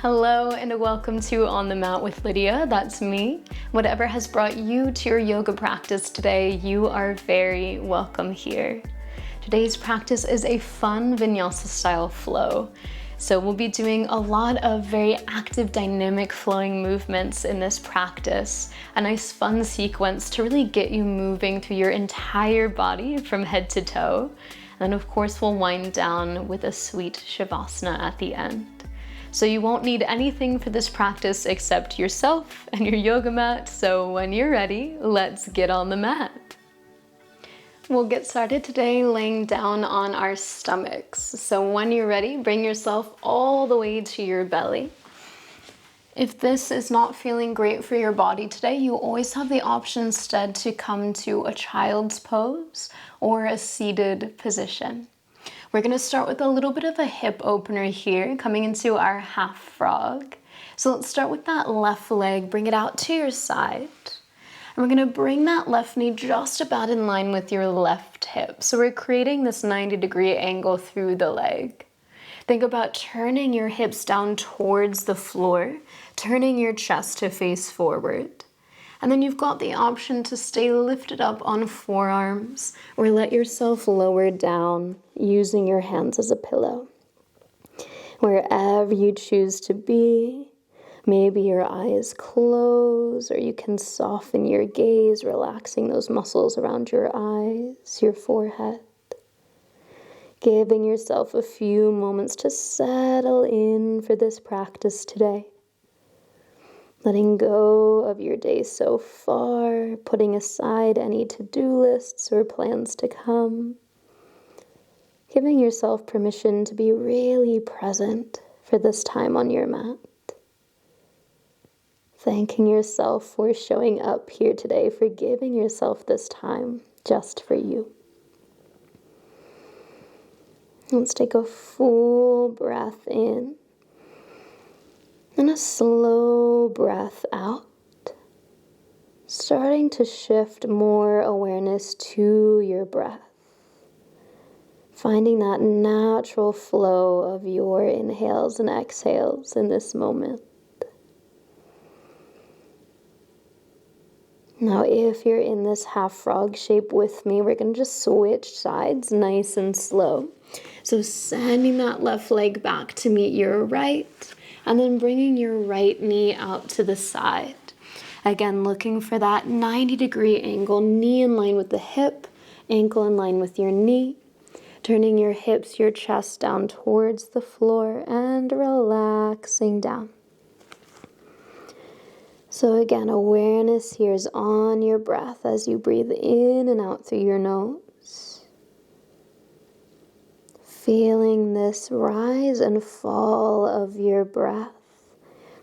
Hello and welcome to On the Mat with Lydia. That's me. Whatever has brought you to your yoga practice today, you are very welcome here. Today's practice is a fun Vinyasa style flow. So we'll be doing a lot of very active, dynamic flowing movements in this practice. A nice fun sequence to really get you moving through your entire body from head to toe. And then of course we'll wind down with a sweet Shavasana at the end. So you won't need anything for this practice except yourself and your yoga mat. So when you're ready, let's get on the mat. We'll get started today laying down on our stomachs. So when you're ready, bring yourself all the way to your belly. If this is not feeling great for your body today, you always have the option instead to come to a child's pose or a seated position. We're going to start with a little bit of a hip opener here, coming into our half frog. So let's start with that left leg, bring it out to your side. And we're going to bring that left knee just about in line with your left hip. So we're creating this 90-degree angle through the leg. Think about turning your hips down towards the floor, turning your chest to face forward. And then you've got the option to stay lifted up on forearms or let yourself lower down using your hands as a pillow. Wherever you choose to be, maybe your eyes close or you can soften your gaze, relaxing those muscles around your eyes, your forehead. Giving yourself a few moments to settle in for this practice today. Letting go of your day so far, putting aside any to-do lists or plans to come. Giving yourself permission to be really present for this time on your mat. Thanking yourself for showing up here today, for giving yourself this time just for you. Let's take a full breath in. And a slow breath out, starting to shift more awareness to your breath, finding that natural flow of your inhales and exhales in this moment. Now, if you're in this half frog shape with me, we're going to just switch sides nice and slow. So sending that left leg back to meet your right. And then bringing your right knee out to the side. Again, looking for that 90-degree angle, knee in line with the hip, ankle in line with your knee. Turning your hips, your chest down towards the floor and relaxing down. So again, awareness here is on your breath as you breathe in and out through your nose. Feeling this rise and fall of your breath,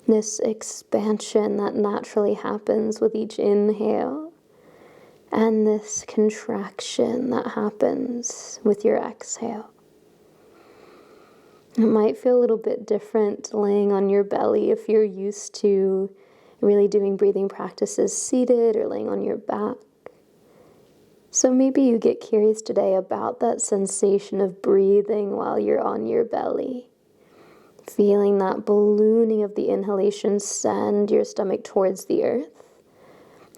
this expansion that naturally happens with each inhale, and this contraction that happens with your exhale. It might feel a little bit different laying on your belly if you're used to really doing breathing practices seated or laying on your back. So maybe you get curious today about that sensation of breathing while you're on your belly. Feeling that ballooning of the inhalation send your stomach towards the earth.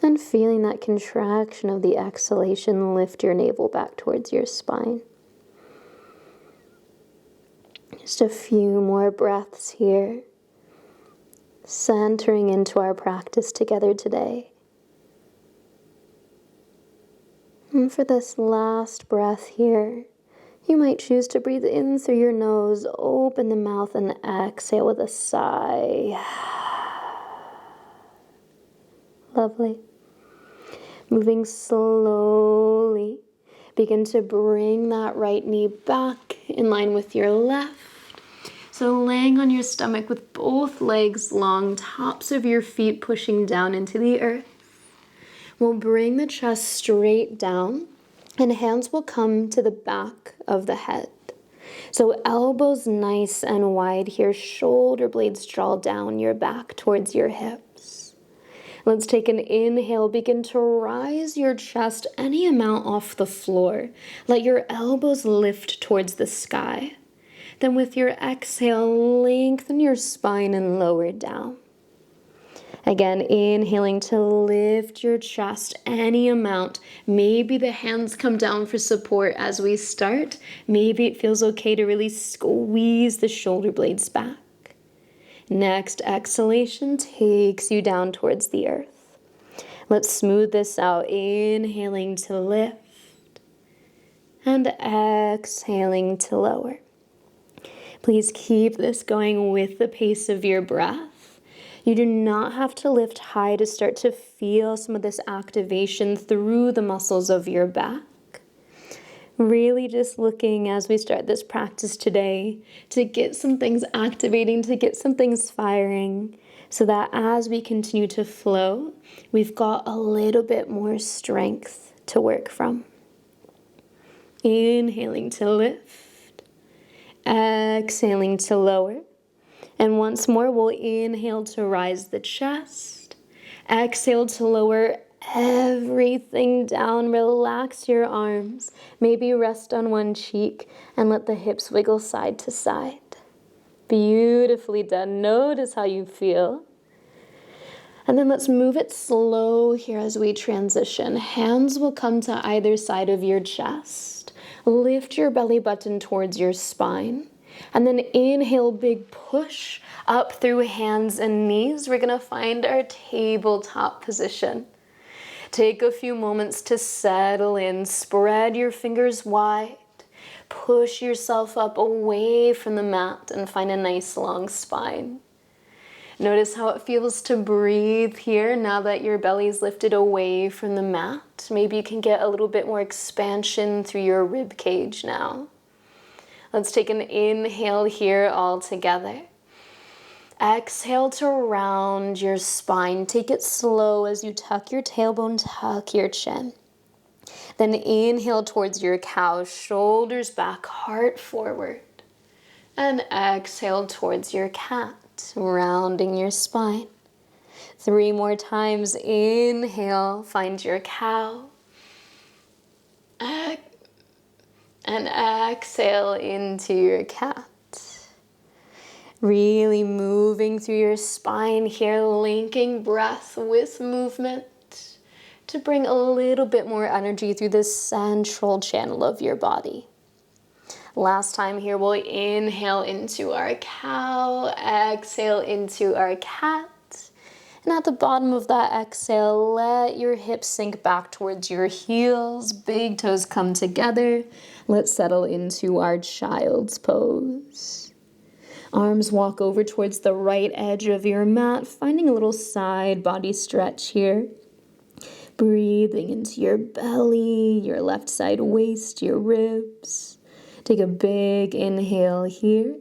And feeling that contraction of the exhalation lift your navel back towards your spine. Just a few more breaths here. Centering into our practice together today. And for this last breath here, you might choose to breathe in through your nose, open the mouth, and exhale with a sigh. Lovely. Moving slowly, begin to bring that right knee back in line with your left. So laying on your stomach with both legs long, tops of your feet pushing down into the earth. We'll bring the chest straight down and hands will come to the back of the head. So elbows nice and wide here, shoulder blades draw down your back towards your hips. Let's take an inhale, begin to rise your chest any amount off the floor. Let your elbows lift towards the sky. Then with your exhale, lengthen your spine and lower down. Again, inhaling to lift your chest any amount. Maybe the hands come down for support as we start. Maybe it feels okay to really squeeze the shoulder blades back. Next exhalation takes you down towards the earth. Let's smooth this out. Inhaling to lift and exhaling to lower. Please keep this going with the pace of your breath. You do not have to lift high to start to feel some of this activation through the muscles of your back. Really just looking as we start this practice today to get some things activating, to get some things firing, so that as we continue to flow, we've got a little bit more strength to work from. Inhaling to lift, exhaling to lower. And once more, we'll inhale to rise the chest, exhale to lower everything down. Relax your arms. Maybe rest on one cheek and let the hips wiggle side to side. Beautifully done. Notice how you feel. And then let's move it slow here as we transition. Hands will come to either side of your chest. Lift your belly button towards your spine. And then inhale, big push up through hands and knees. We're gonna find our tabletop position. Take a few moments to settle in. Spread your fingers wide. Push yourself up away from the mat and find a nice long spine. Notice how it feels to breathe here now that your belly's lifted away from the mat. Maybe you can get a little bit more expansion through your rib cage now. Let's take an inhale here all together. Exhale to round your spine. Take it slow as you tuck your tailbone, tuck your chin. Then inhale towards your cow, shoulders back, heart forward. And exhale towards your cat, rounding your spine. 3 more times. Inhale, find your cow. And exhale into your cat. Really moving through your spine here, linking breath with movement to bring a little bit more energy through the central channel of your body. Last time here, we'll inhale into our cow, exhale into our cat. And at the bottom of that exhale, let your hips sink back towards your heels. Big toes come together. Let's settle into our child's pose. Arms walk over towards the right edge of your mat, finding a little side body stretch here. Breathing into your belly, your left side waist, your ribs. Take a big inhale here.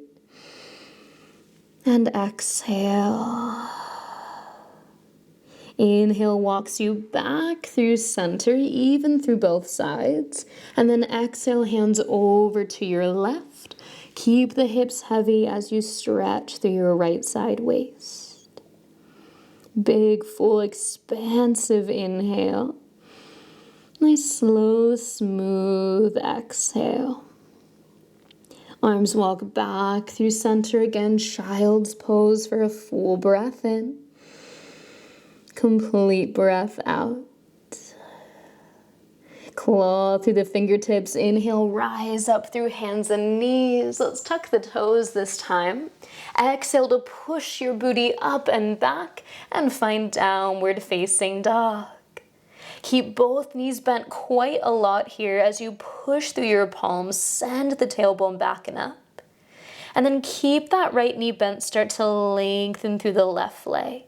And exhale. Inhale walks you back through center, even through both sides. And then exhale, hands over to your left. Keep the hips heavy as you stretch through your right side waist. Big, full, expansive inhale. Nice, slow, smooth exhale. Arms walk back through center again, child's pose for a full breath in. Complete breath out. Claw through the fingertips. Inhale, rise up through hands and knees. Let's tuck the toes this time. Exhale to push your booty up and back and find downward facing dog. Keep both knees bent quite a lot here as you push through your palms. Send the tailbone back and up. And then keep that right knee bent. Start to lengthen through the left leg.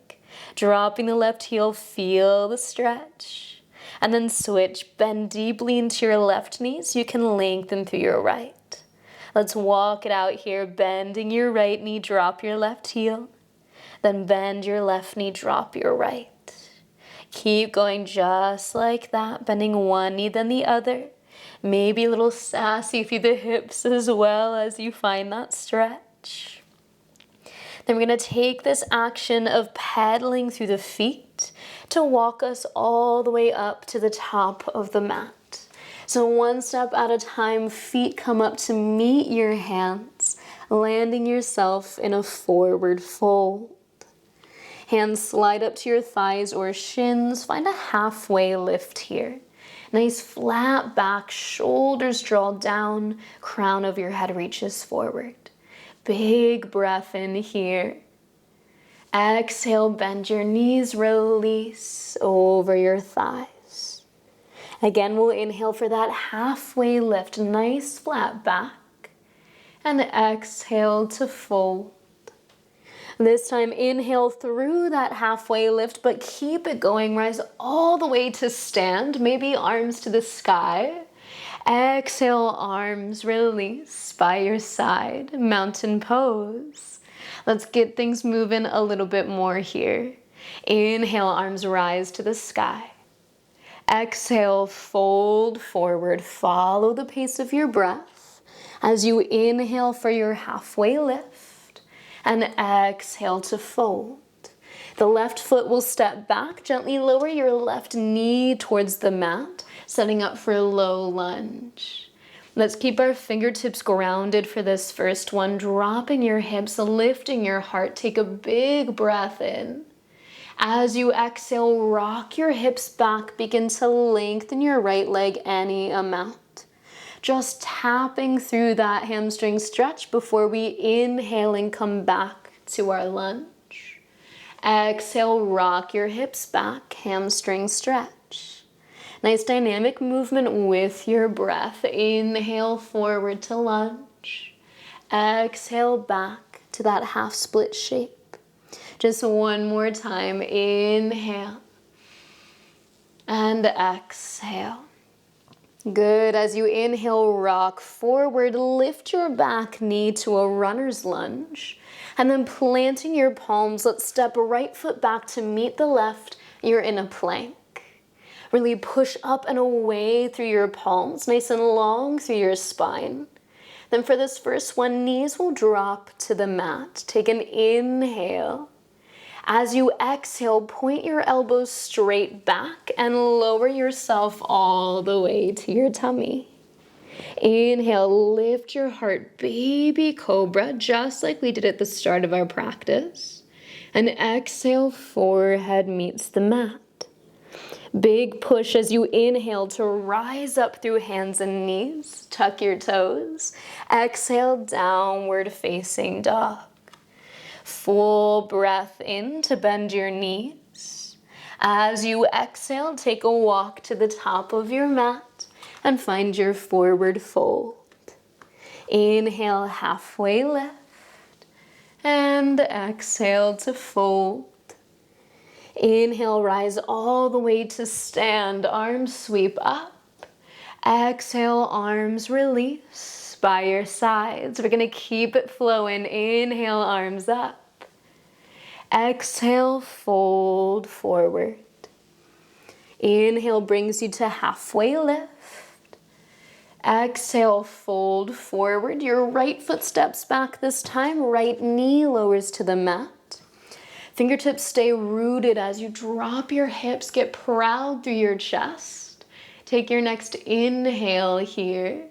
Dropping the left heel, feel the stretch. And then switch, bend deeply into your left knee so you can lengthen through your right. Let's walk it out here, bending your right knee, drop your left heel. Then bend your left knee, drop your right. Keep going just like that, bending one knee then the other. Maybe a little sassy through the hips as well as you find that stretch. Then we're going to take this action of pedaling through the feet to walk us all the way up to the top of the mat. So one step at a time, feet come up to meet your hands. landing yourself in a forward fold. Hands slide up to your thighs or shins. Find a halfway lift here. Nice flat back, shoulders draw down, crown of your head reaches forward. Big breath in here. Exhale, bend your knees, release over your thighs. Again, we'll inhale for that halfway lift, nice flat back. And exhale to fold. This time, inhale through that halfway lift, but keep it going. Rise all the way to stand, maybe arms to the sky. Exhale, arms release by your side, mountain pose. Let's get things moving a little bit more here. Inhale, arms rise to the sky. Exhale, fold forward, follow the pace of your breath as you inhale for your halfway lift. And exhale to fold. The left foot will step back. Gently lower your left knee towards the mat, setting up for a low lunge. Let's keep our fingertips grounded for this first one. Dropping your hips, lifting your heart. Take a big breath in. As you exhale, rock your hips back. Begin to lengthen your right leg any amount. Just tapping through that hamstring stretch before we inhale and come back to our lunge. Exhale, rock your hips back, hamstring stretch. Nice dynamic movement with your breath. Inhale forward to lunge. Exhale back to that half split shape. Just one more time. Inhale and exhale. Good. As you inhale, rock forward, lift your back knee to a runner's lunge. And then planting your palms, let's step right foot back to meet the left. You're in a plank. Really push up and away through your palms, nice and long through your spine. Then for this first one, knees will drop to the mat. Take an inhale. As you exhale, point your elbows straight back and lower yourself all the way to your tummy. Inhale, lift your heart, baby cobra, just like we did at the start of our practice. And exhale, forehead meets the mat. Big push as you inhale to rise up through hands and knees. Tuck your toes. Exhale, downward facing dog. Full breath in to bend your knees. As you exhale, take a walk to the top of your mat and find your forward fold. Inhale, halfway lift, and exhale to fold. Inhale, rise all the way to stand, arms sweep up. Exhale, arms release by your sides. We're gonna keep it flowing. Inhale, arms up. Exhale, fold forward. Inhale brings you to halfway lift. Exhale, fold forward. Your right foot steps back this time. Right knee lowers to the mat. Fingertips stay rooted as you drop your hips. Get proud through your chest. Take your next inhale here.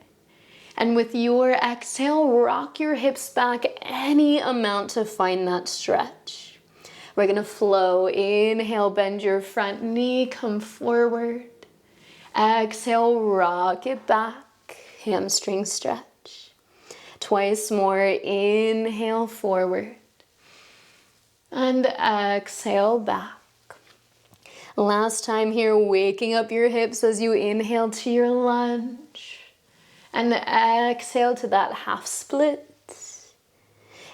And with your exhale, rock your hips back any amount to find that stretch. We're gonna flow. Inhale, bend your front knee, come forward. Exhale, rock it back, hamstring stretch. Twice more, inhale forward. And exhale back. Last time here, waking up your hips as you inhale to your lunge. And exhale to that half split.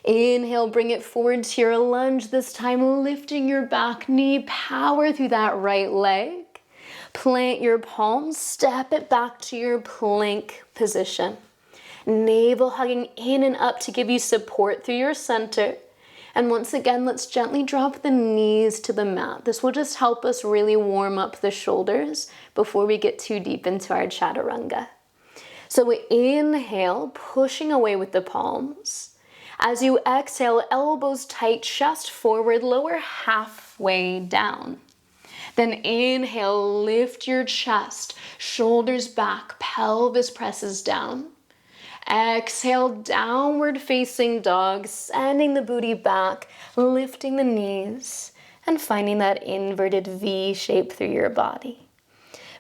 Inhale, bring it forward to your lunge, this time lifting your back knee, power through that right leg. Plant your palms, step it back to your plank position. Navel hugging in and up to give you support through your center. And once again, let's gently drop the knees to the mat. This will just help us really warm up the shoulders before we get too deep into our chaturanga. So we inhale, pushing away with the palms. As you exhale, elbows tight, chest forward, lower halfway down. Then inhale, lift your chest, shoulders back, pelvis presses down. Exhale, downward facing dog, sending the booty back, lifting the knees, and finding that inverted V shape through your body.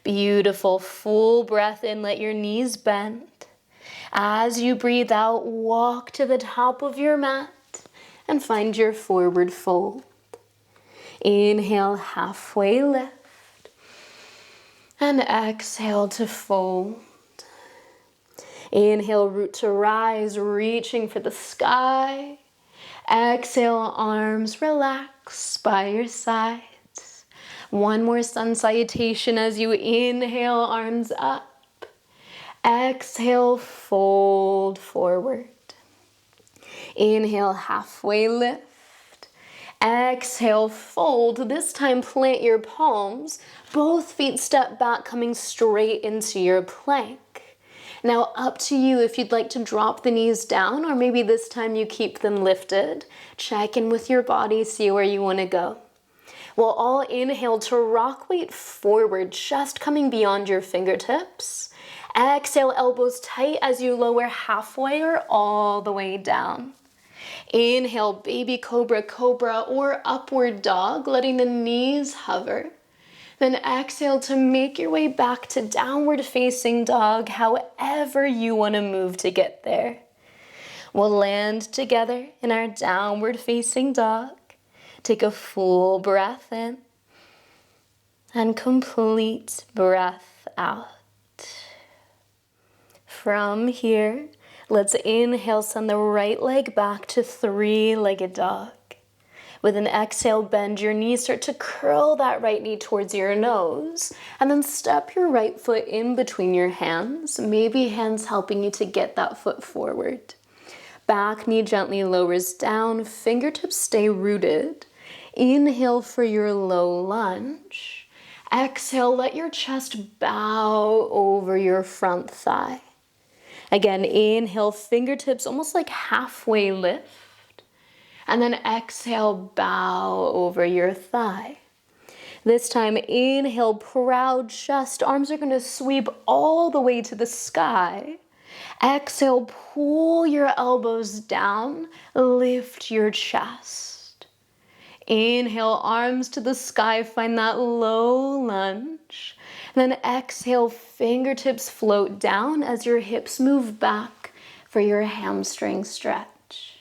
Beautiful, full breath in, let your knees bend. As you breathe out, walk to the top of your mat and find your forward fold. Inhale, halfway lift. And exhale to fold. Inhale, root to rise, reaching for the sky. Exhale, arms relax by your sides. One more sun salutation as you inhale, arms up. Exhale, fold forward. Inhale, halfway lift. Exhale, fold. This time plant your palms. Both feet step back, coming straight into your plank. Now up to you if you'd like to drop the knees down, or maybe this time you keep them lifted. Check in with your body, see where you want to go. We'll all inhale to rock weight forward, just coming beyond your fingertips. Exhale, elbows tight as you lower halfway or all the way down. Inhale, baby cobra, cobra, or upward dog, letting the knees hover. Then exhale to make your way back to downward facing dog, however you want to move to get there. We'll land together in our downward facing dog. Take a full breath in and complete breath out. From here, let's inhale, send the right leg back to three-legged dog. With an exhale, bend your knees, start to curl that right knee towards your nose, and then step your right foot in between your hands, maybe hands helping you to get that foot forward. Back knee gently lowers down, fingertips stay rooted. Inhale for your low lunge. Exhale, let your chest bow over your front thigh. Again, inhale, fingertips almost like halfway lift. And then exhale, bow over your thigh. This time, inhale, proud chest. Arms are going to sweep all the way to the sky. Exhale, pull your elbows down, lift your chest. Inhale, arms to the sky, find that low lunge. And then exhale, fingertips float down as your hips move back for your hamstring stretch.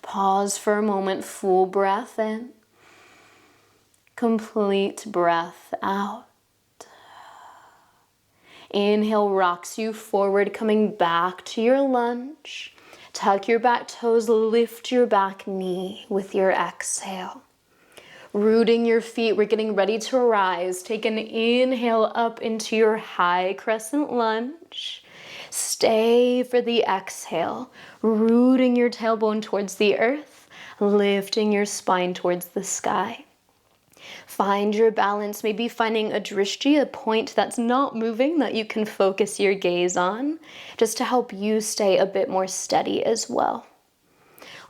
Pause for a moment, full breath in, complete breath out. Inhale rocks you forward, coming back to your lunge. Tuck your back toes, lift your back knee with your exhale. Rooting your feet, we're getting ready to rise. Take an inhale up into your high crescent lunge. Stay for the exhale, rooting your tailbone towards the earth, lifting your spine towards the sky. Find your balance, maybe finding a drishti, a point that's not moving that you can focus your gaze on, just to help you stay a bit more steady as well.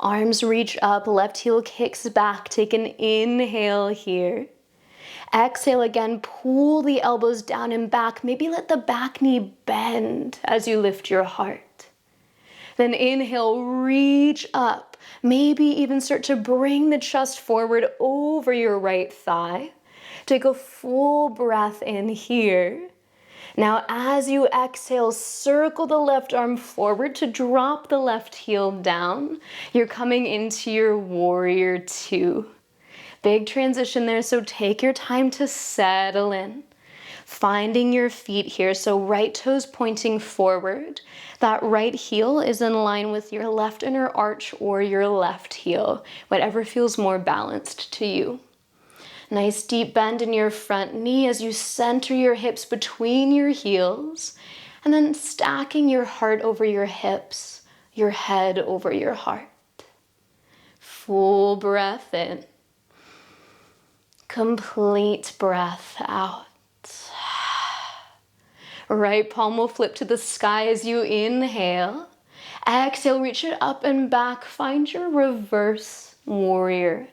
Arms reach up, left heel kicks back, take an inhale here. Exhale again, pull the elbows down and back. Maybe let the back knee bend as you lift your heart. Then inhale, reach up. Maybe even start to bring the chest forward over your right thigh. Take a full breath in here. Now as you exhale, circle the left arm forward to drop the left heel down. You're coming into your warrior two. Big transition there, so take your time to settle in. Finding your feet here, so right toes pointing forward. That right heel is in line with your left inner arch or your left heel, whatever feels more balanced to you. Nice deep bend in your front knee as you center your hips between your heels, and then stacking your heart over your hips, your head over your heart. Full breath in. Complete breath out. Right palm will flip to the sky as you inhale. Exhale, reach it up and back. Find your reverse warrior.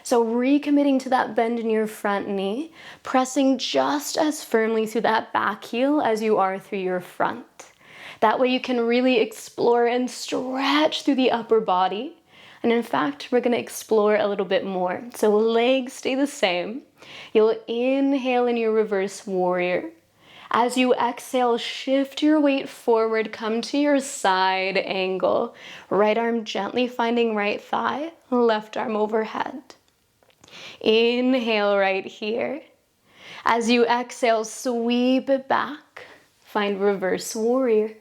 So recommitting to that bend in your front knee, pressing just as firmly through that back heel as you are through your front. That way you can really explore and stretch through the upper body. And in fact, we're going to explore a little bit more. So legs stay the same. You'll inhale in your reverse warrior. As you exhale, shift your weight forward, come to your side angle. Right arm gently finding right thigh, left arm overhead. Inhale right here. As you exhale, sweep it back, find reverse warrior.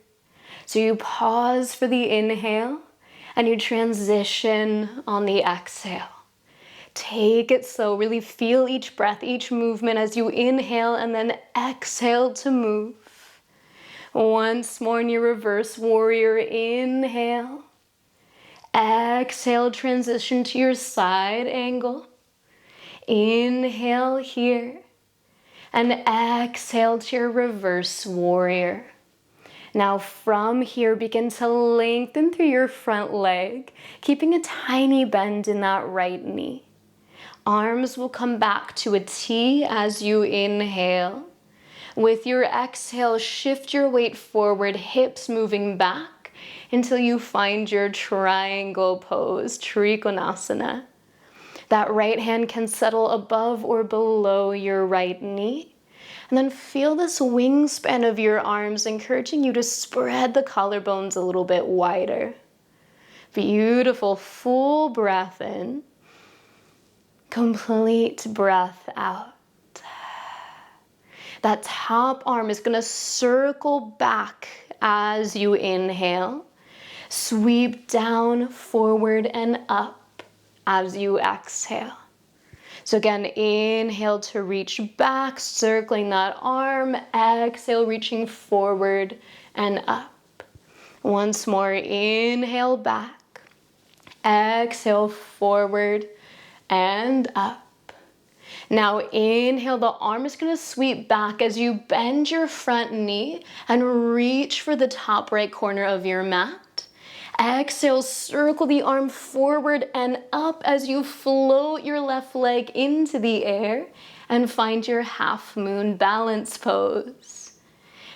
So you pause for the inhale and you transition on the exhale. Take it slow, really feel each breath, each movement as you inhale and then exhale to move. Once more in your reverse warrior, inhale. Exhale, transition to your side angle. Inhale here. And exhale to your reverse warrior. Now from here, begin to lengthen through your front leg, keeping a tiny bend in that right knee. Arms will come back to a T as you inhale. With your exhale, shift your weight forward, hips moving back until you find your triangle pose, Trikonasana. That right hand can settle above or below your right knee. And then feel this wingspan of your arms, encouraging you to spread the collarbones a little bit wider. Beautiful, full breath in. Complete breath out. That top arm is going to circle back as you inhale. Sweep down, forward, and up as you exhale. So again, inhale to reach back, circling that arm. Exhale, reaching forward and up. Once more, inhale back. Exhale, forward and up. Now inhale, the arm is going to sweep back as you bend your front knee and reach for the top right corner of your mat. Exhale, circle the arm forward and up as you float your left leg into the air and find your half moon balance pose.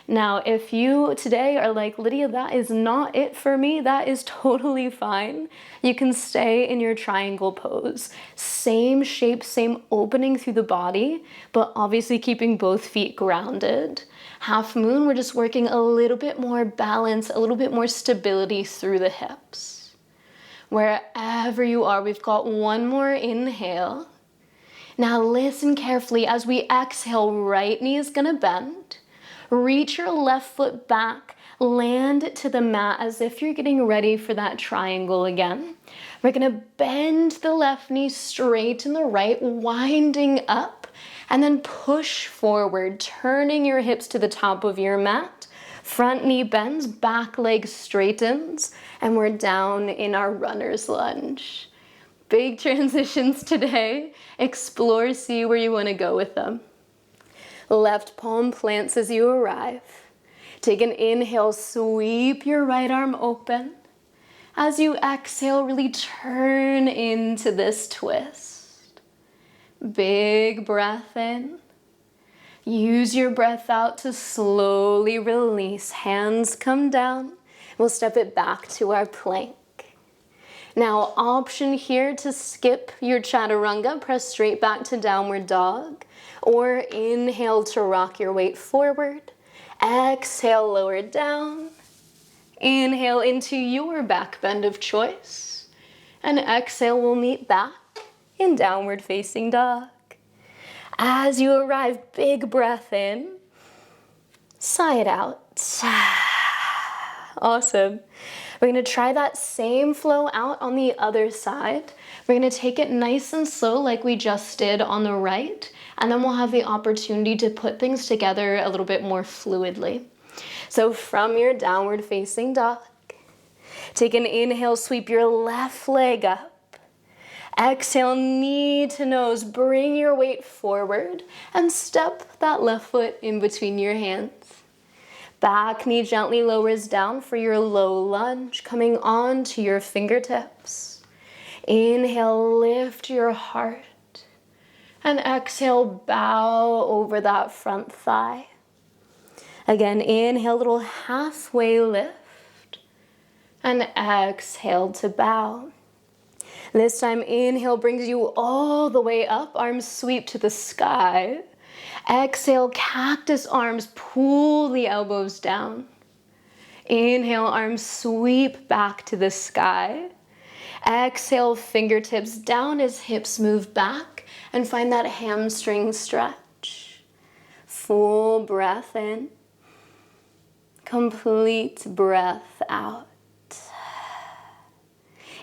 Now, if you today are like, Lydia, that is not it for me, that is totally fine. You can stay in your triangle pose. Same shape, same opening through the body, but obviously keeping both feet grounded. Half moon, we're just working a little bit more balance, a little bit more stability through the hips. Wherever you are, we've got one more inhale. Now listen carefully as we exhale, right knee is gonna bend. Reach your left foot back, land to the mat as if you're getting ready for that triangle again. We're gonna bend the left knee, straighten the right, winding up, and then push forward, turning your hips to the top of your mat. Front knee bends, back leg straightens, and we're down in our runner's lunge. Big transitions today. Explore, see where you wanna go with them. Left palm plants as you arrive. Take an inhale, sweep your right arm open. As you exhale, really turn into this twist. Big breath in. Use your breath out to slowly release. Hands come down. We'll step it back to our plank. Now, option here to skip your chaturanga, press straight back to downward dog, or inhale to rock your weight forward. Exhale, lower down. Inhale into your back bend of choice. And exhale, we'll meet back in downward facing dog. As you arrive, big breath in. Sigh it out. Awesome. We're going to try that same flow out on the other side. We're going to take it nice and slow like we just did on the right, and then we'll have the opportunity to put things together a little bit more fluidly. So from your downward facing dog, take an inhale, sweep your left leg up. Exhale, knee to nose, bring your weight forward and step that left foot in between your hands. Back knee gently lowers down for your low lunge, coming on to your fingertips. Inhale, lift your heart. And exhale, bow over that front thigh. Again, inhale, little halfway lift. And exhale to bow. This time, inhale brings you all the way up, arms sweep to the sky. Exhale, cactus arms, pull the elbows down. Inhale, arms sweep back to the sky. Exhale, fingertips down as hips move back and find that hamstring stretch. Full breath in. Complete breath out.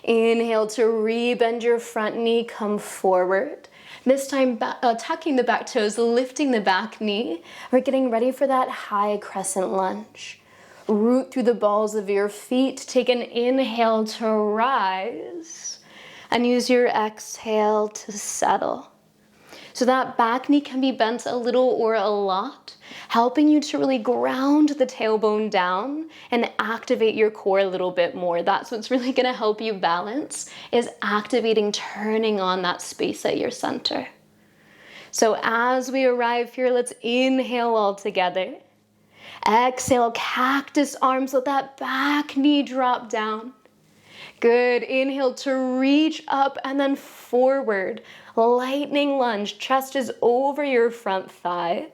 Inhale to rebend your front knee, come forward. This time tucking the back toes, lifting the back knee. We're getting ready for that high crescent lunge. Root through the balls of your feet. Take an inhale to rise and use your exhale to settle. So that back knee can be bent a little or a lot, helping you to really ground the tailbone down and activate your core a little bit more. That's what's really going to help you balance, is activating, turning on that space at your center. So as we arrive here, let's inhale all together. Exhale, cactus arms, let that back knee drop down. Good, inhale to reach up and then forward. Lightning lunge, chest is over your front thigh.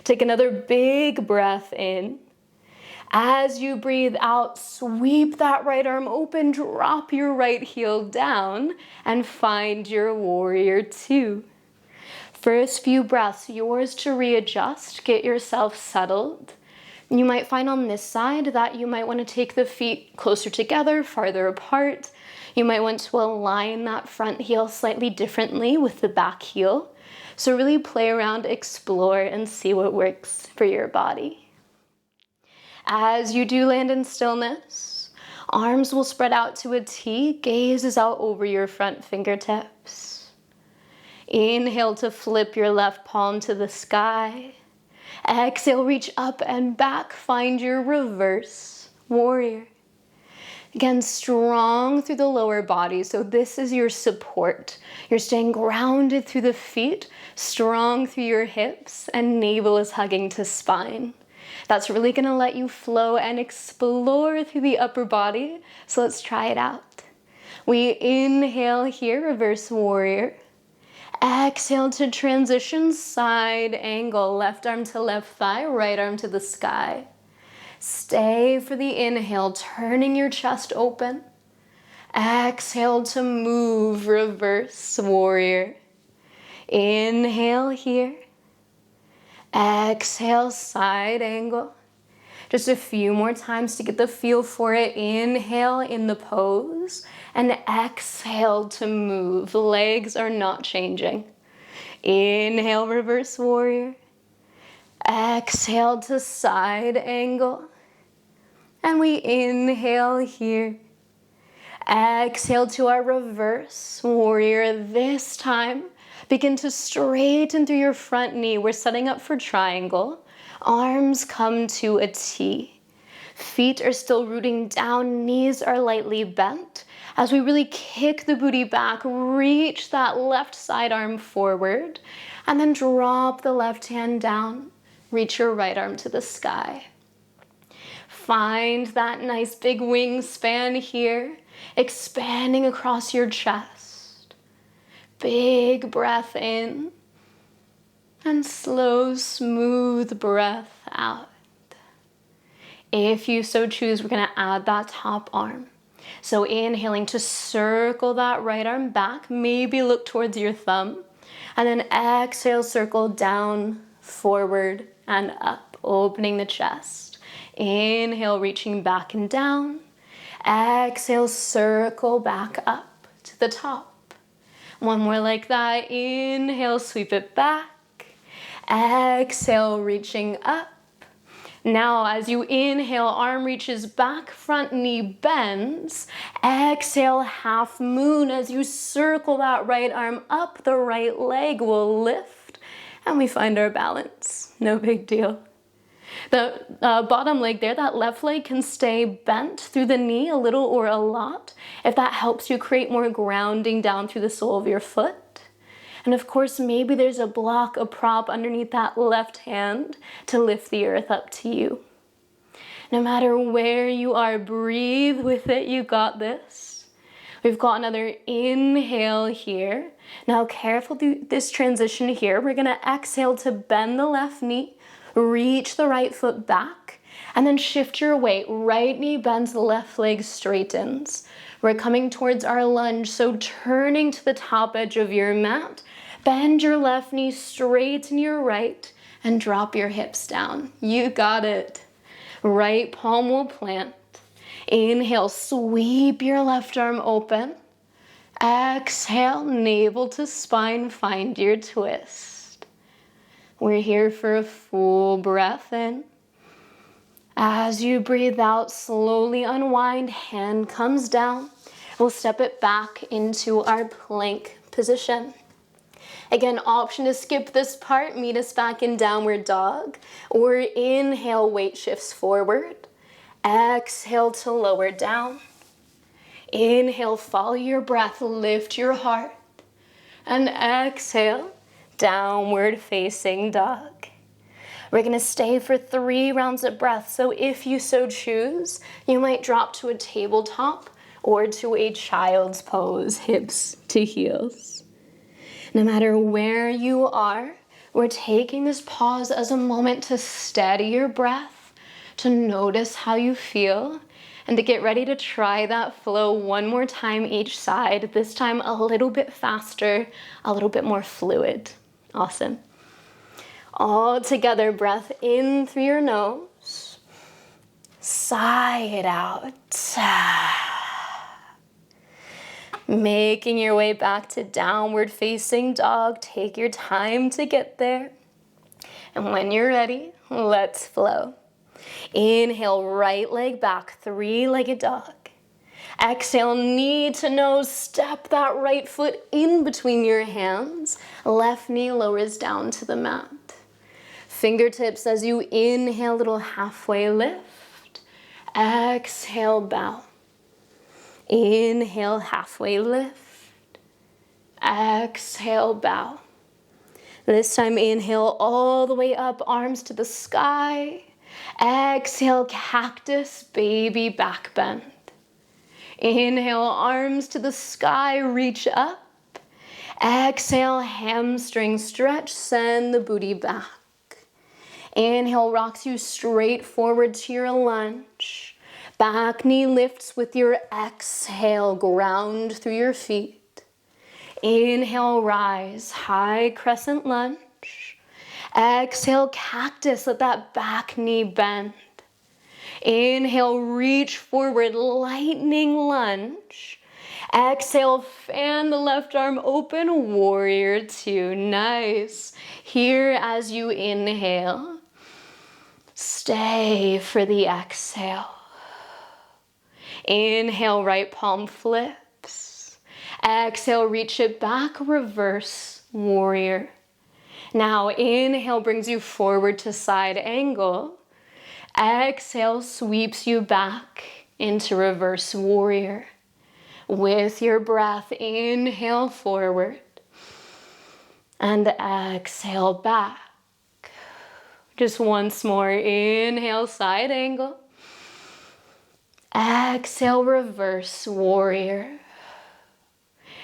Take another big breath in. As you breathe out, sweep that right arm open, drop your right heel down, and find your warrior two. First few breaths, yours to readjust, get yourself settled. You might find on this side that you might want to take the feet closer together, farther apart. You might want to align that front heel slightly differently with the back heel. So really play around, explore, and see what works for your body. As you do land in stillness, arms will spread out to a T, gaze is out over your front fingertips. Inhale to flip your left palm to the sky. Exhale, reach up and back, find your reverse warrior. Again, strong through the lower body, so this is your support. You're staying grounded through the feet, strong through your hips, and navel is hugging to spine. That's really gonna let you flow and explore through the upper body, so let's try it out. We inhale here, reverse warrior. Exhale to transition, side angle, left arm to left thigh, right arm to the sky. Stay for the inhale, turning your chest open. Exhale to move, reverse warrior. Inhale here. Exhale, side angle. Just a few more times to get the feel for it. Inhale in the pose and exhale to move. Legs are not changing. Inhale, reverse warrior. Exhale to side angle. And we inhale here. Exhale to our reverse warrior. This time, begin to straighten through your front knee. We're setting up for triangle. Arms come to a T. Feet are still rooting down, knees are lightly bent. As we really kick the booty back, reach that left side arm forward, and then drop the left hand down. Reach your right arm to the sky. Find that nice big wingspan here, expanding across your chest. Big breath in. And slow, smooth breath out. If you so choose, we're gonna add that top arm. So inhaling to circle that right arm back, maybe look towards your thumb. And then exhale, circle down, forward, and up, opening the chest. Inhale, reaching back and down. Exhale, circle back up to the top. One more like that. Inhale, sweep it back. Exhale, reaching up. Now, as you inhale, arm reaches back, front knee bends. Exhale, half moon. As you circle that right arm up, the right leg will lift, and we find our balance. No big deal. The bottom leg there, that left leg can stay bent through the knee a little or a lot, if that helps you create more grounding down through the sole of your foot. And of course, maybe there's a block, a prop underneath that left hand to lift the earth up to you. No matter where you are, breathe with it. You got this. We've got another inhale here. Now, careful through this transition here. We're gonna exhale to bend the left knee, reach the right foot back, and then shift your weight. Right knee bends, the left leg straightens. We're coming towards our lunge, so turning to the top edge of your mat, bend your left knee, straighten your right, and drop your hips down. You got it. Right palm will plant. Inhale, sweep your left arm open. Exhale, navel to spine, find your twist. We're here for a full breath in. As you breathe out, slowly unwind, hand comes down. We'll step it back into our plank position. Again, option to skip this part, meet us back in downward dog, or inhale, weight shifts forward. Exhale to lower down. Inhale, follow your breath, lift your heart. And exhale, downward facing dog. We're gonna stay for 3 rounds of breath, so if you so choose, you might drop to a tabletop or to a child's pose, hips to heels. No matter where you are, we're taking this pause as a moment to steady your breath, to notice how you feel, and to get ready to try that flow one more time each side, this time a little bit faster, a little bit more fluid. Awesome. All together, breath in through your nose, sigh it out. Making your way back to downward facing dog. Take your time to get there. And when you're ready, let's flow. Inhale, right leg back, 3-legged dog. Exhale, knee to nose, step that right foot in between your hands. Left knee lowers down to the mat. Fingertips as you inhale, little halfway lift. Exhale, bow. Inhale, halfway lift. Exhale, bow. This time, inhale all the way up, arms to the sky. Exhale, cactus, baby, back bend. Inhale, arms to the sky, reach up. Exhale, hamstring stretch, send the booty back. Inhale, rocks you straight forward to your lunge. Back knee lifts with your exhale, ground through your feet. Inhale, rise, high crescent lunge. Exhale, cactus, let that back knee bend. Inhale, reach forward, lightning lunge. Exhale, fan the left arm open, warrior 2, nice. Here as you inhale, stay for the exhale. Inhale, right palm flips. Exhale, reach it back, reverse warrior. Now inhale brings you forward to side angle. Exhale sweeps you back into reverse warrior. With your breath, inhale forward and exhale back. Just once more, inhale side angle. Exhale, reverse warrior.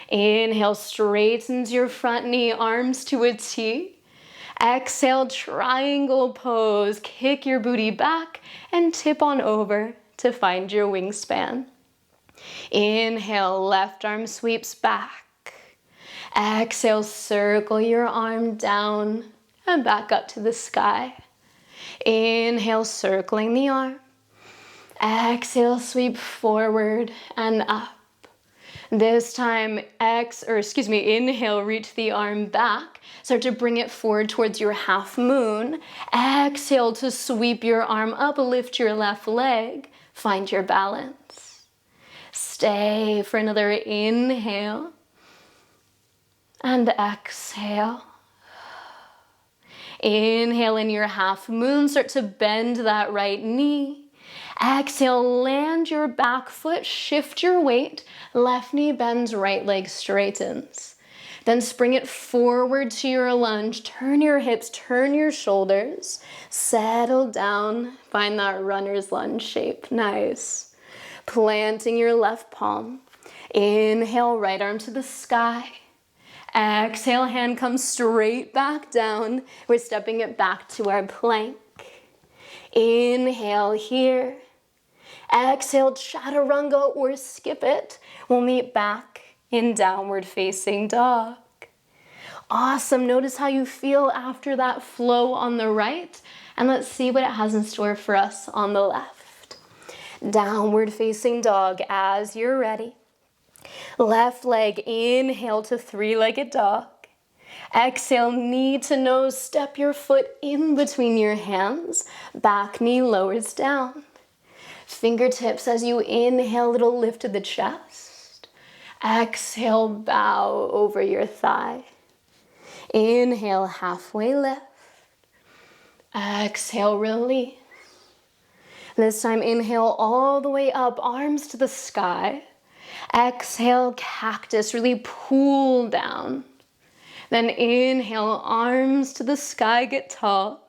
Inhale, straightens your front knee, arms to a T. Exhale, triangle pose. Kick your booty back and tip on over to find your wingspan. Inhale, left arm sweeps back. Exhale, circle your arm down and back up to the sky. Inhale, circling the arm. Exhale, sweep forward and up. This time, inhale, reach the arm back. Start to bring it forward towards your half moon. Exhale to sweep your arm up, lift your left leg, find your balance. Stay for another inhale and exhale. Inhale in your half moon, start to bend that right knee. Exhale, land your back foot, shift your weight. Left knee bends, right leg straightens. Then spring it forward to your lunge. Turn your hips, turn your shoulders. Settle down. Find that runner's lunge shape. Nice. Planting your left palm. Inhale, right arm to the sky. Exhale, hand comes straight back down. We're stepping it back to our plank. Inhale here. Exhale, chaturanga or skip it. We'll meet back in downward facing dog. Awesome. Notice how you feel after that flow on the right. And let's see what it has in store for us on the left. Downward facing dog as you're ready. Left leg, inhale to three-legged dog. Exhale, knee to nose, step your foot in between your hands. Back knee lowers down. Fingertips as you inhale, little lift to the chest. Exhale, bow over your thigh. Inhale, halfway lift. Exhale, release. This time, inhale all the way up, arms to the sky. Exhale, cactus, really pull down. Then inhale, arms to the sky, get tall.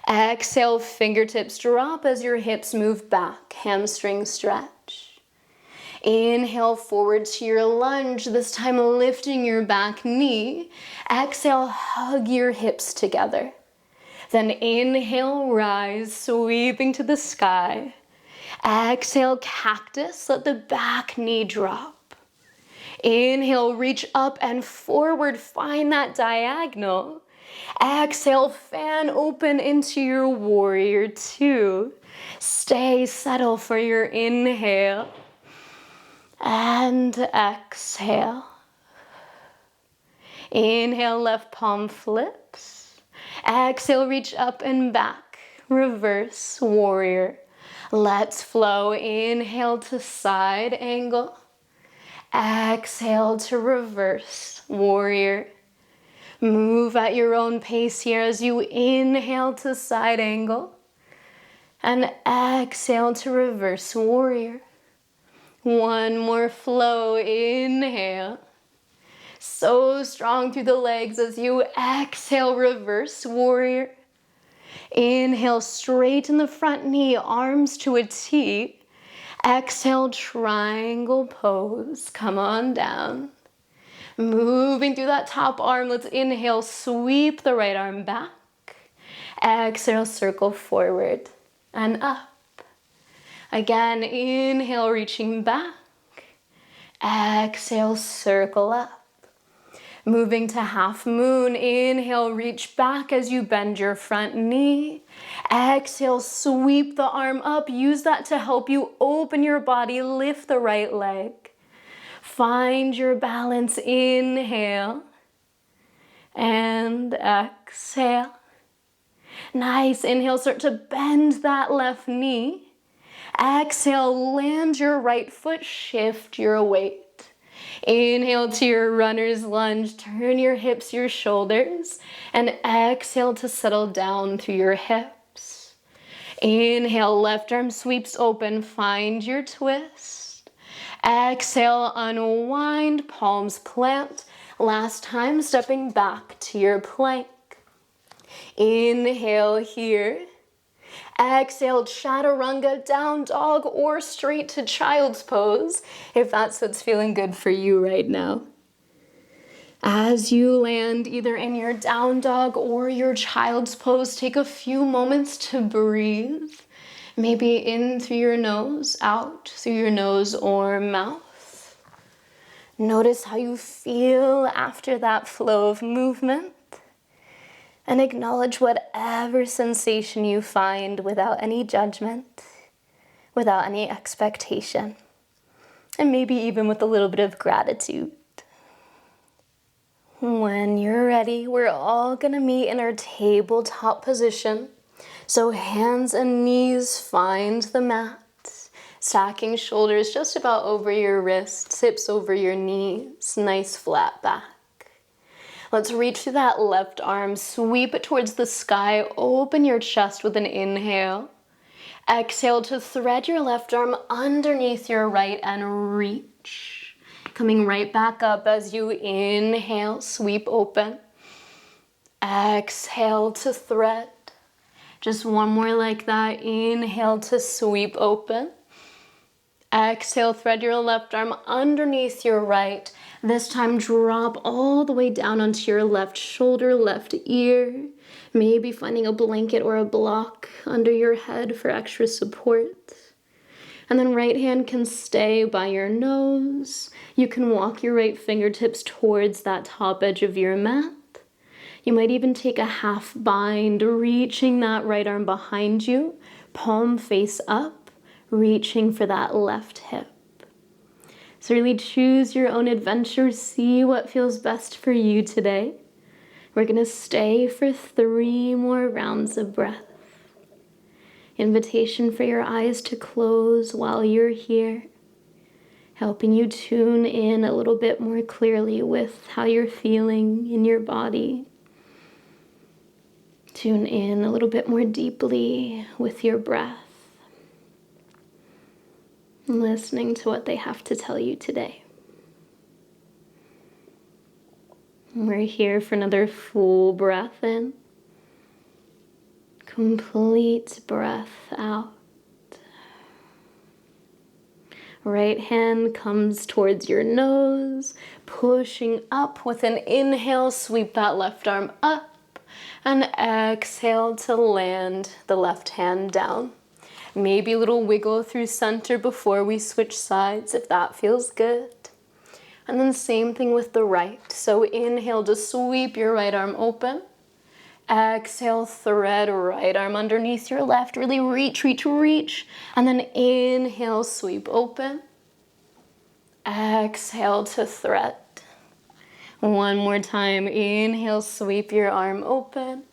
Exhale, fingertips drop as your hips move back, hamstring stretch. Inhale, forward to your lunge, this time lifting your back knee. Exhale, hug your hips together. Then inhale, rise, sweeping to the sky. Exhale, cactus, let the back knee drop. Inhale, reach up and forward, find that diagonal. Exhale, fan open into your warrior two. Stay, settle for your inhale. And exhale. Inhale, left palm flips. Exhale, reach up and back. Reverse warrior. Let's flow. Inhale to side angle. Exhale to reverse warrior. Move at your own pace here as you inhale to side angle. And exhale to reverse warrior. One more flow. Inhale. So strong through the legs as you exhale, reverse warrior. Inhale, straighten the front knee, arms to a T. Exhale, triangle pose. Come on down. Moving through that top arm, let's inhale, sweep the right arm back. Exhale, circle forward and up. Again, inhale, reaching back. Exhale, circle up. Moving to half moon, inhale, reach back as you bend your front knee. Exhale, sweep the arm up. Use that to help you open your body, lift the right leg. Find your balance, inhale and exhale. Nice, inhale, start to bend that left knee. Exhale, land your right foot, shift your weight. Inhale to your runner's lunge, turn your hips, your shoulders, and exhale to settle down through your hips. Inhale, left arm sweeps open, find your twist. Exhale, unwind, palms plant. Last time, stepping back to your plank. Inhale here. Exhale, chaturanga, down dog, or straight to child's pose, if that's what's feeling good for you right now. As you land either in your down dog or your child's pose, take a few moments to breathe. Maybe in through your nose, out through your nose or mouth. Notice how you feel after that flow of movement. And acknowledge whatever sensation you find without any judgment, without any expectation, and maybe even with a little bit of gratitude. When you're ready, we're all gonna meet in our tabletop position. So hands and knees find the mat, stacking shoulders just about over your wrists, hips over your knees, nice flat back. Let's reach through that left arm, sweep it towards the sky, open your chest with an inhale. Exhale to thread your left arm underneath your right and reach. Coming right back up as you inhale, sweep open. Exhale to thread. Just one more like that. Inhale to sweep open. Exhale, thread your left arm underneath your right. This time drop all the way down onto your left shoulder, left ear. Maybe finding a blanket or a block under your head for extra support. And then right hand can stay by your nose. You can walk your right fingertips towards that top edge of your mat. You might even take a half bind, reaching that right arm behind you, palm face up, reaching for that left hip. So really choose your own adventure, see what feels best for you today. We're gonna stay for 3 more rounds of breath. Invitation for your eyes to close while you're here, helping you tune in a little bit more clearly with how you're feeling in your body. Tune in a little bit more deeply with your breath, listening to what they have to tell you today. We're here for another full breath in, complete breath out. Right hand comes towards your nose, pushing up with an inhale, sweep that left arm up. And exhale to land the left hand down. Maybe a little wiggle through center before we switch sides if that feels good. And then same thing with the right. So inhale to sweep your right arm open. Exhale, thread right arm underneath your left. Really reach, reach, reach. And then inhale, sweep open. Exhale to thread. One more time, inhale, sweep your arm open.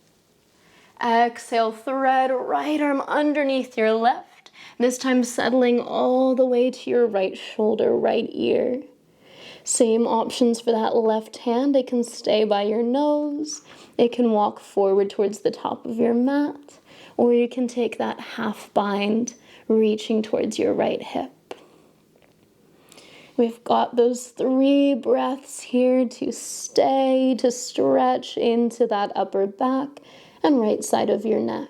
Exhale, thread right arm underneath your left. This time settling all the way to your right shoulder, right ear. Same options for that left hand. It can stay by your nose. It can walk forward towards the top of your mat. Or you can take that half bind, reaching towards your right hip. We've got those 3 breaths here to stay, to stretch into that upper back and right side of your neck.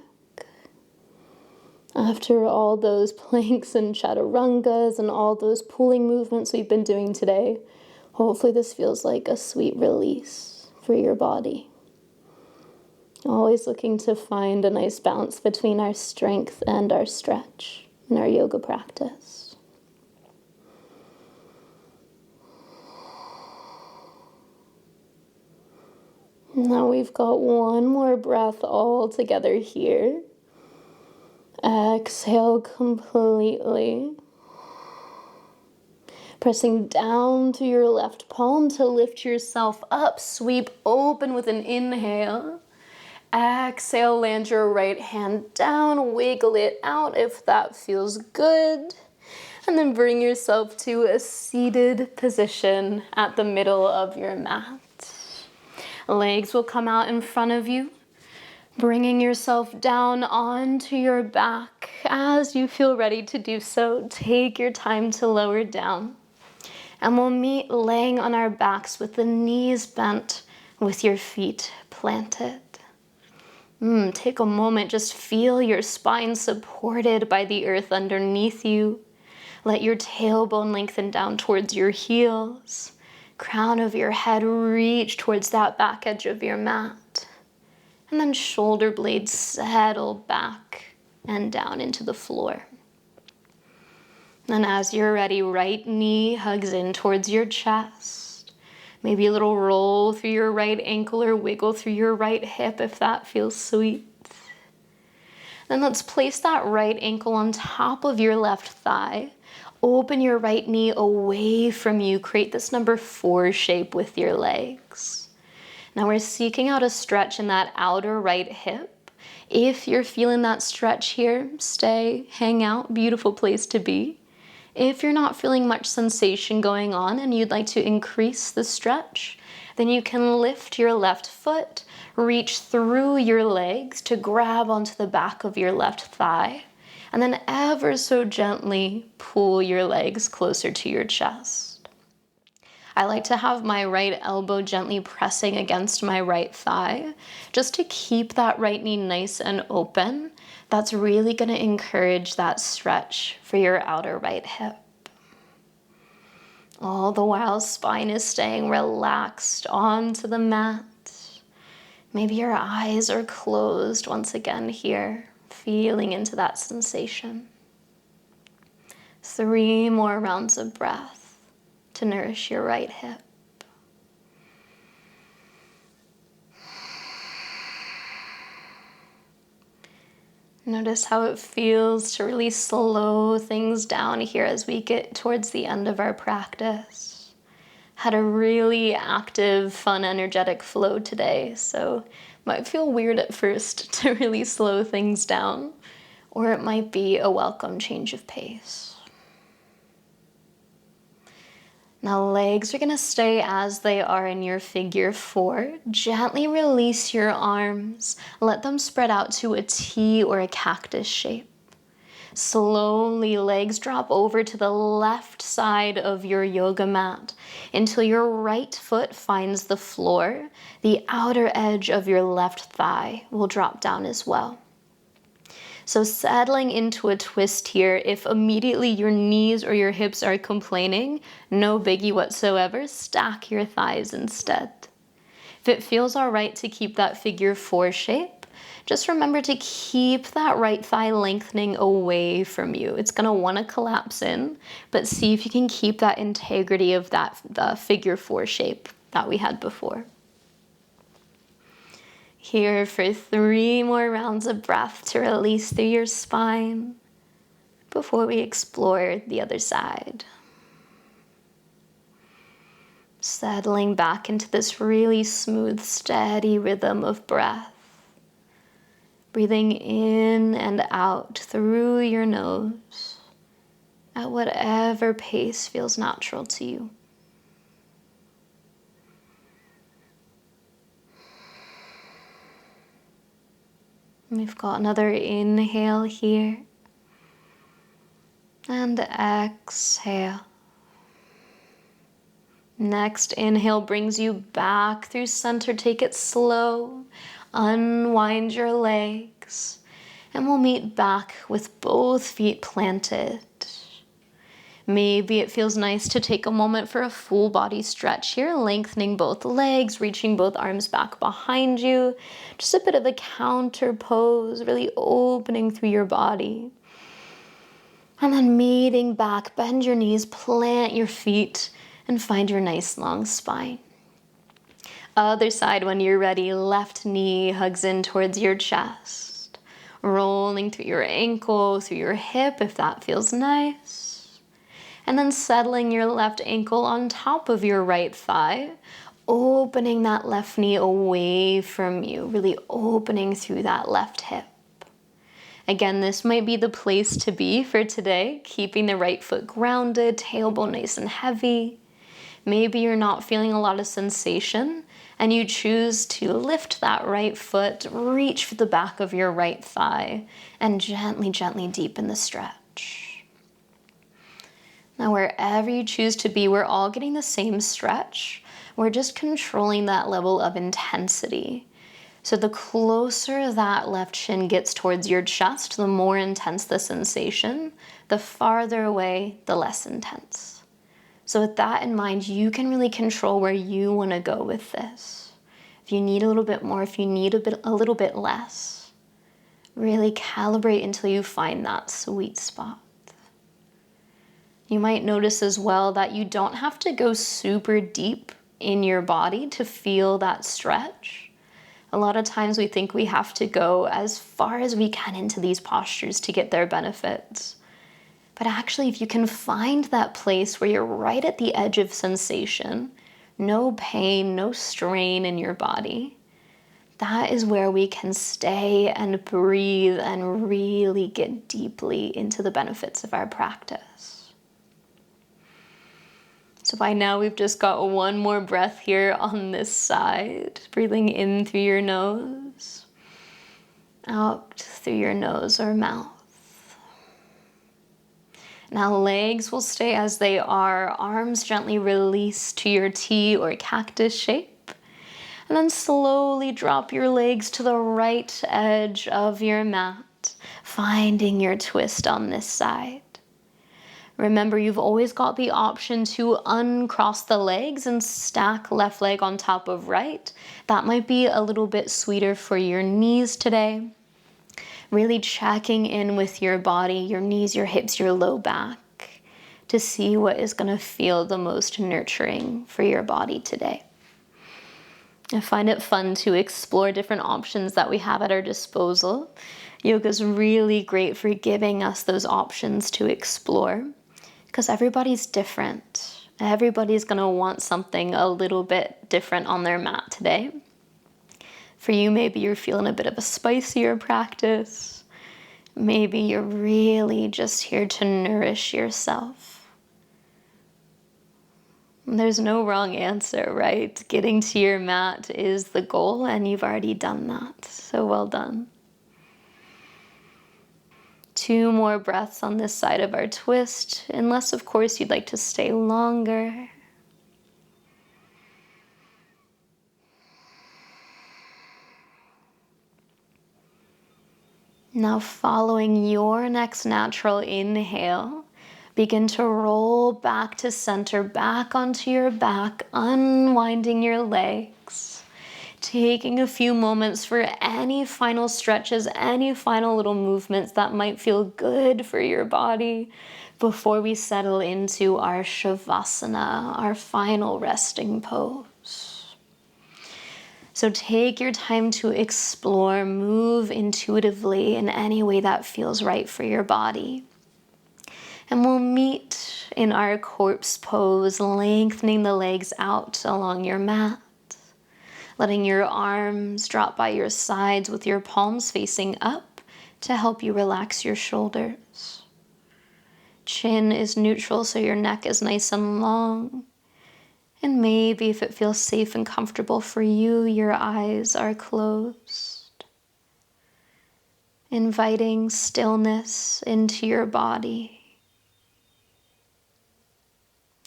After all those planks and chaturangas and all those pulling movements we've been doing today, hopefully this feels like a sweet release for your body. Always looking to find a nice balance between our strength and our stretch in our yoga practice. Now we've got one more breath all together here. Exhale completely. Pressing down to your left palm to lift yourself up. Sweep open with an inhale. Exhale, land your right hand down. Wiggle it out if that feels good. And then bring yourself to a seated position at the middle of your mat. Legs will come out in front of you, bringing yourself down onto your back. As you feel ready to do so, take your time to lower down. And we'll meet laying on our backs with the knees bent, with your feet planted. Take a moment, just feel your spine supported by the earth underneath you. Let your tailbone lengthen down towards your heels. Crown of your head reach towards that back edge of your mat. And then shoulder blades settle back and down into the floor. And as you're ready, right knee hugs in towards your chest. Maybe a little roll through your right ankle or wiggle through your right hip if that feels sweet. Then let's place that right ankle on top of your left thigh. Open your right knee away from you. Create this number 4 shape with your legs. Now we're seeking out a stretch in that outer right hip. If you're feeling that stretch here, stay, hang out, beautiful place to be. If you're not feeling much sensation going on and you'd like to increase the stretch, then you can lift your left foot, reach through your legs to grab onto the back of your left thigh. And then ever so gently pull your legs closer to your chest. I like to have my right elbow gently pressing against my right thigh, just to keep that right knee nice and open. That's really going to encourage that stretch for your outer right hip. All the while, spine is staying relaxed onto the mat. Maybe your eyes are closed once again here, feeling into that sensation. 3 more rounds of breath to nourish your right hip. Notice how it feels to really slow things down here as we get towards the end of our practice. Had a really active, fun, energetic flow today, so it might feel weird at first to really slow things down, or it might be a welcome change of pace. Now legs are going to stay as they are in your figure 4. Gently release your arms. Let them spread out to a T or a cactus shape. Slowly legs drop over to the left side of your yoga mat until your right foot finds the floor. The outer edge of your left thigh will drop down as well. So settling into a twist here, if immediately your knees or your hips are complaining, no biggie whatsoever, stack your thighs instead. If it feels all right to keep that figure 4 shape, just remember to keep that right thigh lengthening away from you. It's gonna wanna collapse in, but see if you can keep that integrity of the figure 4 shape that we had before. Here for 3 more rounds of breath to release through your spine before we explore the other side. Settling back into this really smooth, steady rhythm of breath. Breathing in and out through your nose at whatever pace feels natural to you. We've got another inhale here, and exhale. Next inhale brings you back through center. Take it slow, unwind your legs, and we'll meet back with both feet planted. Maybe it feels nice to take a moment for a full body stretch here, lengthening both legs, reaching both arms back behind you. Just a bit of a counter pose, really opening through your body. And then meeting back, bend your knees, plant your feet, and find your nice long spine. Other side when you're ready, left knee hugs in towards your chest. Rolling through your ankle, through your hip if that feels nice. And then settling your left ankle on top of your right thigh, opening that left knee away from you, really opening through that left hip. Again, this might be the place to be for today, keeping the right foot grounded, tailbone nice and heavy. Maybe you're not feeling a lot of sensation and you choose to lift that right foot, reach for the back of your right thigh, and gently, gently deepen the stretch. Now, wherever you choose to be, we're all getting the same stretch. We're just controlling that level of intensity. So the closer that left shin gets towards your chest, the more intense the sensation. The farther away, the less intense. So with that in mind, you can really control where you want to go with this. If you need a little bit more, if you need a little bit less, really calibrate until you find that sweet spot. You might notice as well that you don't have to go super deep in your body to feel that stretch. A lot of times we think we have to go as far as we can into these postures to get their benefits. But actually, if you can find that place where you're right at the edge of sensation, no pain, no strain in your body, that is where we can stay and breathe and really get deeply into the benefits of our practice. So by now we've just got 1 more breath here on this side. Breathing in through your nose, out through your nose or mouth. Now legs will stay as they are, arms gently release to your T or cactus shape. And then slowly drop your legs to the right edge of your mat, finding your twist on this side. Remember, you've always got the option to uncross the legs and stack left leg on top of right. That might be a little bit sweeter for your knees today. Really checking in with your body, your knees, your hips, your low back, to see what is going to feel the most nurturing for your body today. I find it fun to explore different options that we have at our disposal. Yoga is really great for giving us those options to explore, because everybody's different. Everybody's going to want something a little bit different on their mat today. For you, maybe you're feeling a bit of a spicier practice. Maybe you're really just here to nourish yourself. There's no wrong answer, right? Getting to your mat is the goal, and you've already done that. So well done. 2 more breaths on this side of our twist, unless of course you'd like to stay longer. Now following your next natural inhale, begin to roll back to center, back onto your back, unwinding your legs. Taking a few moments for any final stretches, any final little movements that might feel good for your body before we settle into our Shavasana, our final resting pose. So take your time to explore, move intuitively in any way that feels right for your body. And we'll meet in our corpse pose, lengthening the legs out along your mat. Letting your arms drop by your sides with your palms facing up to help you relax your shoulders. Chin is neutral, so your neck is nice and long. And maybe if it feels safe and comfortable for you, your eyes are closed. Inviting stillness into your body.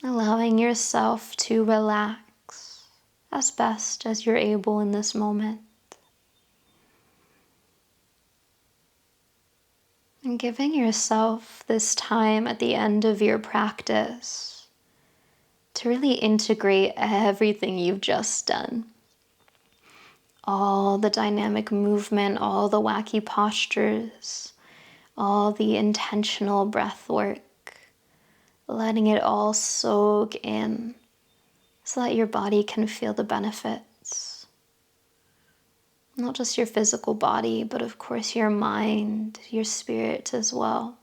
Allowing yourself to relax as best as you're able in this moment. And giving yourself this time at the end of your practice to really integrate everything you've just done. All the dynamic movement, all the wacky postures, all the intentional breath work, letting it all soak in, so that your body can feel the benefits. Not just your physical body, but of course your mind, your spirit as well.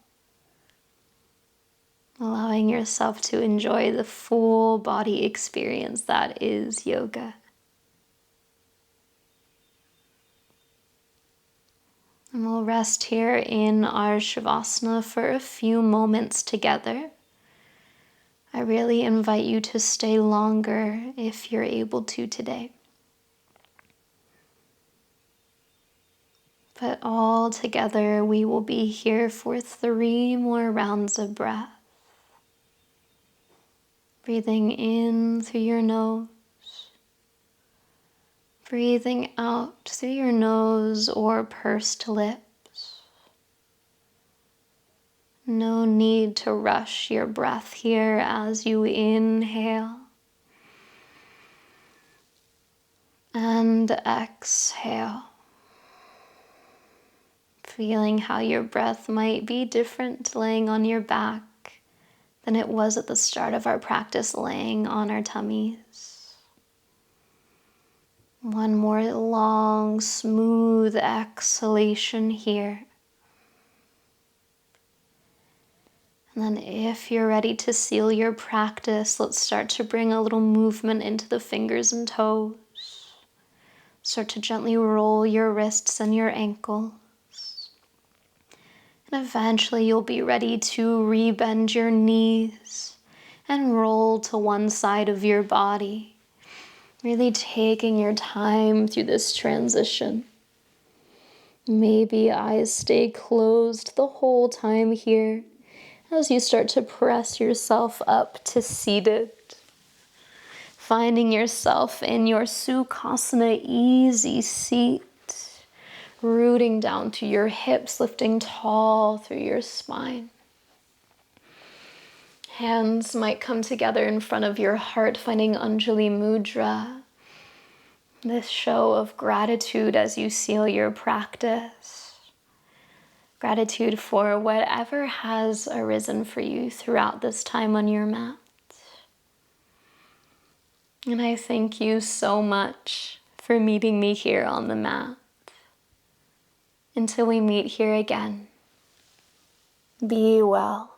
Allowing yourself to enjoy the full body experience that is yoga. And we'll rest here in our Shavasana for a few moments together. I really invite you to stay longer if you're able to today. But all together, we will be here for 3 more rounds of breath. Breathing in through your nose. Breathing out through your nose or pursed lips. No need to rush your breath here as you inhale and exhale. Feeling how your breath might be different laying on your back than it was at the start of our practice laying on our tummies. One more long, smooth exhalation here. And then if you're ready to seal your practice, let's start to bring a little movement into the fingers and toes. Start to gently roll your wrists and your ankles. And eventually you'll be ready to rebend your knees and roll to one side of your body. Really taking your time through this transition. Maybe eyes stay closed the whole time here, as you start to press yourself up to seated, finding yourself in your Sukhasana easy seat, rooting down to your hips, lifting tall through your spine. Hands might come together in front of your heart, finding Anjali Mudra, this show of gratitude as you seal your practice. Gratitude for whatever has arisen for you throughout this time on your mat. And I thank you so much for meeting me here on the mat. Until we meet here again, be well.